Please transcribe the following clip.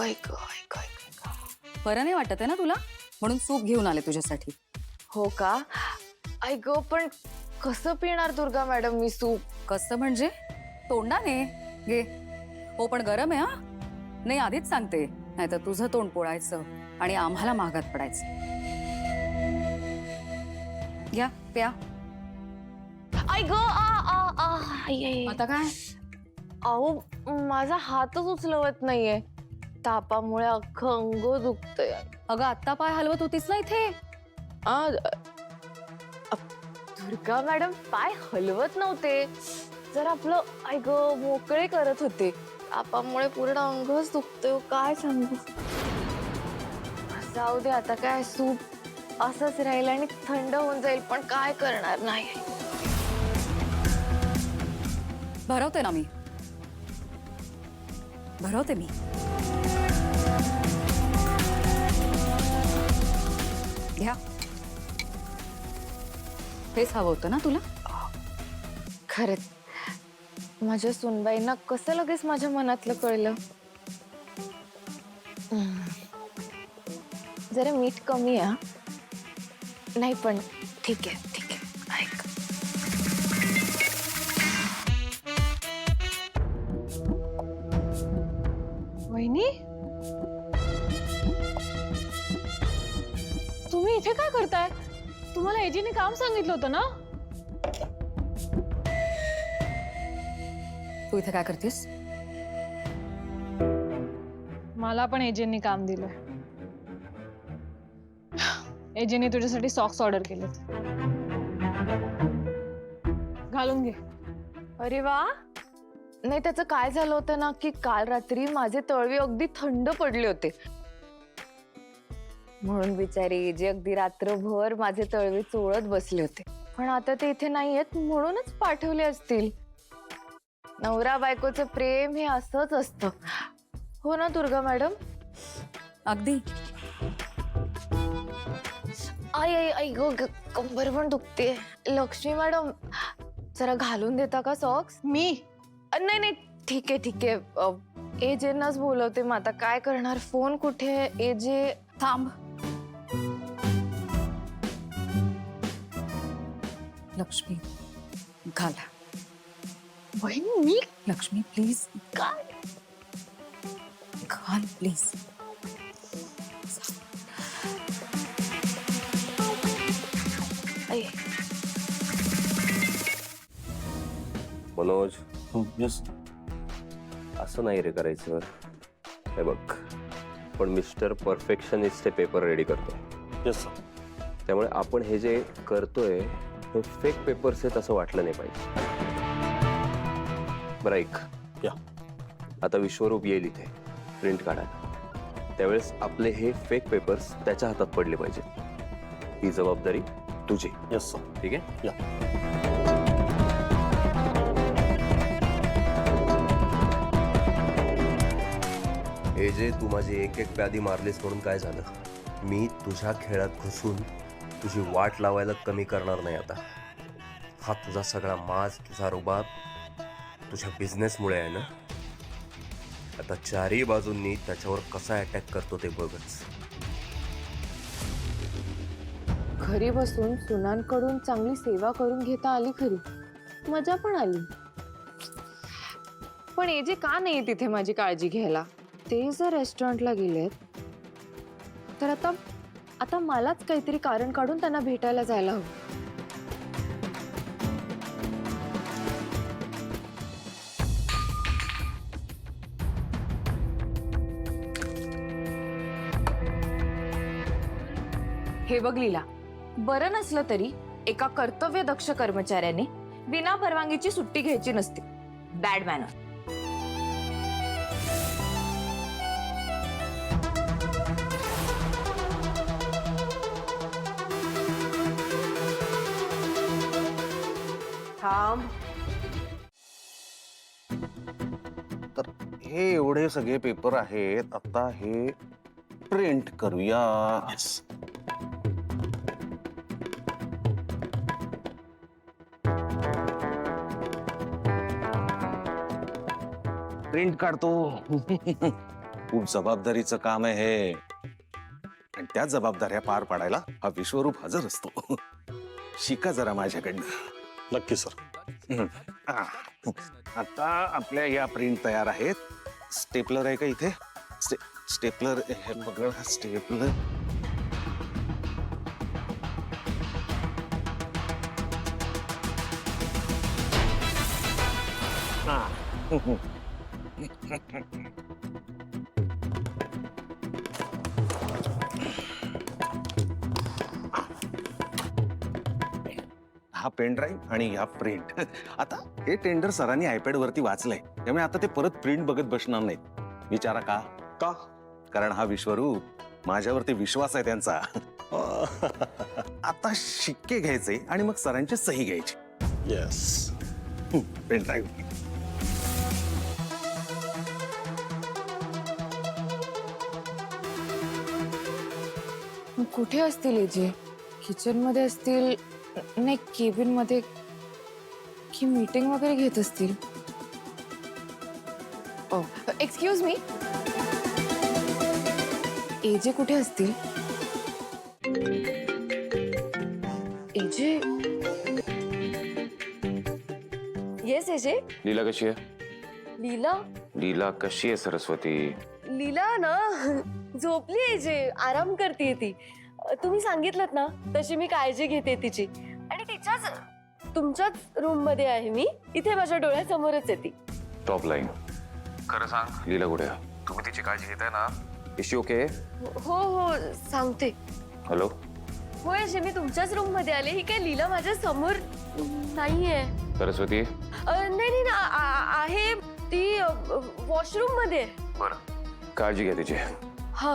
ऐक ऐक ऐक. बरं नाही वाटत आहे ना तुला, म्हणून सूप घेऊन आले तुझ्यासाठी. हो का? ऐक पण कसं पिणार दुर्गा मॅडम मी सूप? कसं म्हणजे? तोंडाने घे. हो पण गरम आहे हा. नाही आधीच सांगते, नाही तर तुझं तोंड पोळायचं आणि आम्हाला महागात पडायचं. घ्या प्या. ऐक आता काय? अहो माझा हातच उचलवत नाहीये. तापामुळे अख्खं अंग दुखतंय. अगं आत्ता पाय हलवत होतीस ना इथे. आ, दुर्गा मॅडम पाय हलवत नव्हते, जर आपलं ऐक मोकळे करत होते. तापामुळे पूर्ण अंगच दुखतोय. काय सांगू? जाऊ दे आता, काय सूप असंच राहील आणि थंड होऊन जाईल, पण काय करणार नाही. भरवते ना मी, भरवते मी. घ्या. हेच हवं होतं ना तुला? खरंच माझ्या सुनबाईंना कसं लगेच माझ्या मनातलं कळलं. जरा मीठ कमी आहे. नाही पण ठीक आहे ठीक आहे. ऐक वहिनी, तुम्ही इथे काय करताय? तुम्हाला एजीने काम सांगितलं होतं ना? तू इथे काय करतेस? मला पण एजीने काम दिलंय. एजीने तुझ्यासाठी सॉक्स ऑर्डर केलेत. घालून घे. अरे वा. नाही त्याचं काय झालं होतं ना, की काल रात्री माझे तळवे अगदी थंड पडले होते, म्हणून बिचारी जे अगदी रात्रभर माझे तळवे चोळत बसले होते. पण आता ते इथे नाहीयेत, म्हणूनच पाठवले असतील. नवरा बायकोचं प्रेम हे असंच असतं, हो ना दुर्गा मॅडम? अगदी. आई आई आई गो, कंबर पण दुखते. लक्ष्मी मॅडम जरा घालून देता का सॉक्स? मी नाही नाही ठीक आहे ठीक आहे. एजेंनाच बोलवते मग आता काय करणार. फोन कुठे? एजे थांब. लक्ष्मी घाला. वहिनी, मी लक्ष्मी प्लीज काय? घाल प्लीज. आई, मनोज, यस असं नाही रे करायचं. हे बघ, पण मिस्टर परफेक्शनिस्ट हे पेपर रेडी करतोय. यस त्यामुळे आपण हे जे करतोय हे फेक पेपर्स आहेत असं वाटलं नाही पाहिजे. बरं ऐक, या आता विश्वरूप येईल इथे प्रिंट काढायला, त्यावेळेस आपले हे फेक पेपर्स त्याच्या हातात पडले पाहिजेत. ही जबाबदारी तुझी. यस ठीक आहे? या हे जे तू माझी एक एक प्यादी मारलीस म्हणून काय झालं? मी तुझ्या खेळात घुसून तुझी वाट लावायला कमी करणार नाही आता. हा तुझा सगळा माज, तुझा रुबाब तुझ्या बिझनेसमुळे आहे ना. आता चारही बाजूंनी त्याच्यावर कसा अटॅक करतो ते बघच. घरी बसून सुनांकडून चांगली सेवा करून घेता आली खरी, मजा पण आली. पण एजे का नाही तिथे माझी काळजी घ्यायला? ते जर रेस्टॉरंटला गेलेत तर आता मलाच काहीतरी कारण काढून त्यांना भेटायला जायला हवं. हे बघ लीला, बरं नसलं तरी एका कर्तव्यदक्ष कर्मचाऱ्याने विना परवानगीची सुट्टी घ्यायची नसते. Bad manner. थांब. तर हे एवढे सगळे पेपर आहेत, आता हे प्रिंट करूया. प्रिंट काढतो. खूप जबाबदारीचं काम आहे हे, आणि त्या जबाबदाऱ्या पार पाडायला हा विश्वरूप हजर असतो. शिका जरा माझ्याकडनं. नक्की सर. आता आपल्या या प्रिंट तयार आहेत. स्टेपलर आहे का इथे? स्टेपलर हे बघा, स्टेपलर. हा पेन ड्राईव्ह आणि या प्रिंट. आता हे टेंडर सरांनी आयपॅड वरती वाचलंय, त्यामुळे आता ते परत प्रिंट बघत बसणार नाहीत. विचारा का? का? कारण हा विश्वरूप माझ्यावरती विश्वास आहे त्यांचा. आता शिक्के घ्यायचे आणि मग सरांची सही घ्यायची. येस. Pen drive. कुठे असतील एजे? किचन मध्ये असतील? नाही, केबिन मध्ये की मीटिंग वगैरे घेत असतील. ओ एक्सक्यूज मी, एजे कुठे असतील? एजे? Yes AJ. लीला कशी आहे? लीला लीला कशी आहे सरस्वती? लीला ना झोपली एजे, आराम करते ती. तुम्ही सांगितलं ना तशी मी काळजी घेते तिची, आणि तुमच्याच रूम मध्ये आहे मी. इथे माझ्या डोळ्यासमोरच आहे ती. Top line. खरं सांग, लीला कुठे आहे? तुम्ही तिची काळजी घेताय ना? इशी ओके? हो हो सांगते. हॅलो. हो एजे, मी तुमच्याच रूम मध्ये आले. ही काय लीला माझ्या समोर नाहीये. सरस्वती. नाही नाही आहे ती वॉशरूम मध्ये. बरं, काळजी घ्या तिची. हा